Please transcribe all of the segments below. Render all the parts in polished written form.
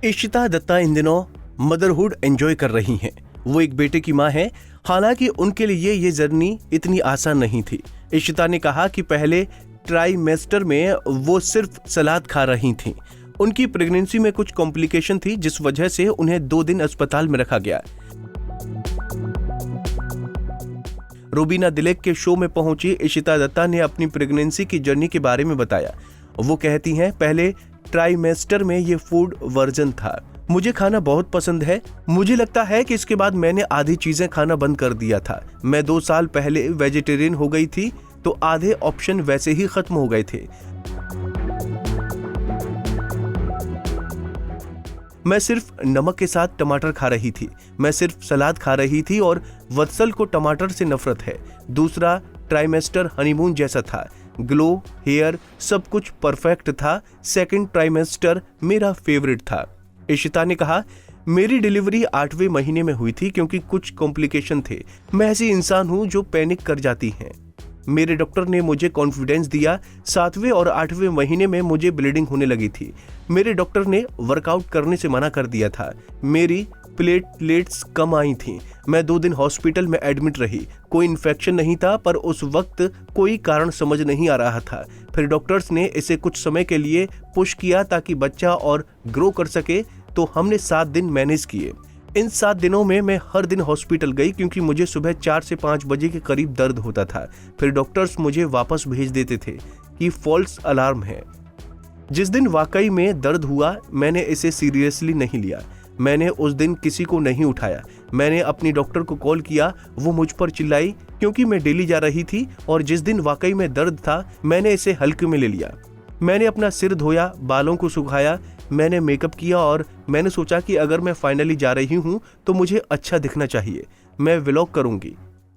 इशिता दत्ता इन दिनों motherhood enjoy कर रही हैं। वो एक बेटे की मां है। हालांकि उनके लिए ये जर्नी इतनी आसान नहीं थी। इशिता ने कहा कि पहले ट्राइमेस्टर में वो सिर्फ सलाद खा रही थीं। उनकी प्रेगनेंसी में कुछ कॉम्प्लिकेशन थी, जिस वजह से उन्हें 2 दिन अस्पताल में रखा गया। रूबीना दिलेक के शो में पहुंची इशिता दत्ता ने अपनी प्रेगनेंसी की जर्नी के बारे में बताया। वो कहती हैं, पहले ट्राइमेस्टर में ये फूड वर्जन था। मुझे खाना बहुत पसंद है। मुझे लगता है कि इसके बाद मैंने आधी चीजें खाना बंद कर दिया था। मैं 2 साल पहले वेजिटेरियन हो गई थी, तो आधे ऑप्शन वैसे ही खत्म हो गए थे। मैं सिर्फ नमक के साथ टमाटर खा रही थी। मैं सिर्फ सलाद खा रही थी और वत्सल को टमाटर से नफरत है। दूसरा ट्राइमेस्टर हनीमून जैसा था। ग्लो, हेयर, सब कुछ परफेक्ट था। सेकंड ट्राइमेस्टर मेरा फेवरेट था। इशिता ने कहा, मेरी डिलीवरी 8वें महीने में हुई थी क्योंकि कुछ कॉम्प्लिकेशन थे। मैं ऐसी इंसान हूं जो पैनिक कर जाती हैं। मेरे डॉक्टर ने मुझे कॉन्फिडेंस दिया। 7वें और 8वें महीने में मुझे ब्लीडिंग होने लगी थी। मेरे डॉक्टर ने वर्कआउट करने से मना कर दिया था। मेरी प्लेटलेट्स कम आई थी। मैं 2 दिन हॉस्पिटल में एडमिट रही। कोई इन्फेक्शन नहीं था, पर उस वक्त कोई कारण समझ नहीं आ रहा था। फिर डॉक्टर्स ने इसे कुछ समय के लिए पुश किया ताकि बच्चा और ग्रो कर सके, तो हमने 7 दिन मैनेज किए। इन 7 दिनों में मैं हर दिन हॉस्पिटल गई क्योंकि मुझे सुबह 4 से 5 बजे के करीब दर्द होता था। फिर डॉक्टर्स मुझे वापस भेज देते थे कि फॉल्स अलार्म है। जिस दिन वाकई में दर्द हुआ, मैंने इसे सीरियसली नहीं लिया। मैंने उस दिन किसी को नहीं उठाया। मैंने अपनी डॉक्टर को कॉल किया। वो मुझ पर चिल्लाई क्योंकि मैं डेली जा रही थी, और जिस दिन वाकई में दर्द था, मैंने इसे हल्के में ले लिया। मैंने अपना सिर धोया, बालों को सुखाया, मैंने मेकअप किया और मैंने सोचा कि अगर मैं फाइनली जा रही हूँ तो मुझे अच्छा दिखना चाहिए। मैं व्लॉग करूंगी।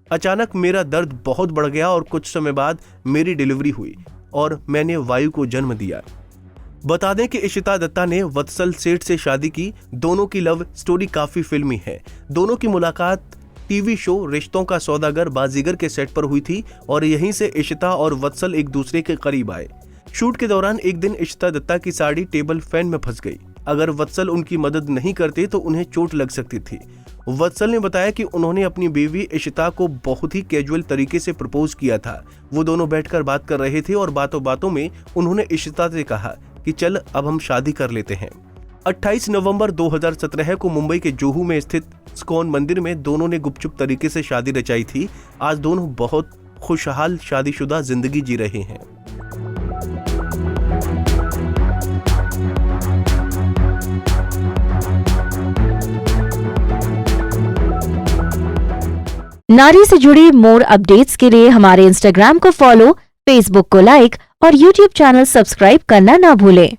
अचानक मेरा दर्द बहुत बढ़ गया और कुछ समय बाद मेरी डिलीवरी हुई और मैंने वायु को जन्म दिया। बता दें कि इशिता दत्ता ने वत्सल सेठ से शादी की। दोनों की लव स्टोरी काफी फिल्मी है। दोनों की मुलाकात टीवी शो रिश्तों का सौदागर बाजीगर के सेट पर हुई थी और यहीं से इशिता और वत्सल एक दूसरे के करीब आए। शूट के दौरान एक दिन इशिता दत्ता की साड़ी टेबल फैन में फंस गई। अगर वत्सल उनकी मदद नहीं करते तो उन्हें चोट लग सकती थी। वत्सल ने बताया कि उन्होंने अपनी बीवी इशिता को बहुत ही कैजुअल तरीके से प्रपोज किया था। वो दोनों बैठकर बात कर रहे थे और बातों बातों में उन्होंने इशिता से कहा कि चल अब हम शादी कर लेते हैं। 28 नवंबर 2017 को मुंबई के जोहू में स्थित इस्कॉन मंदिर में दोनों ने गुपचुप तरीके से शादी रचाई थी। आज दोनों बहुत खुशहाल शादीशुदा जिंदगी जी रहे हैं। नारी से जुड़ी मोर अपडेट्स के लिए हमारे इंस्टाग्राम को फॉलो, फेसबुक को लाइक और यूट्यूब चैनल सब्सक्राइब करना ना भूलें।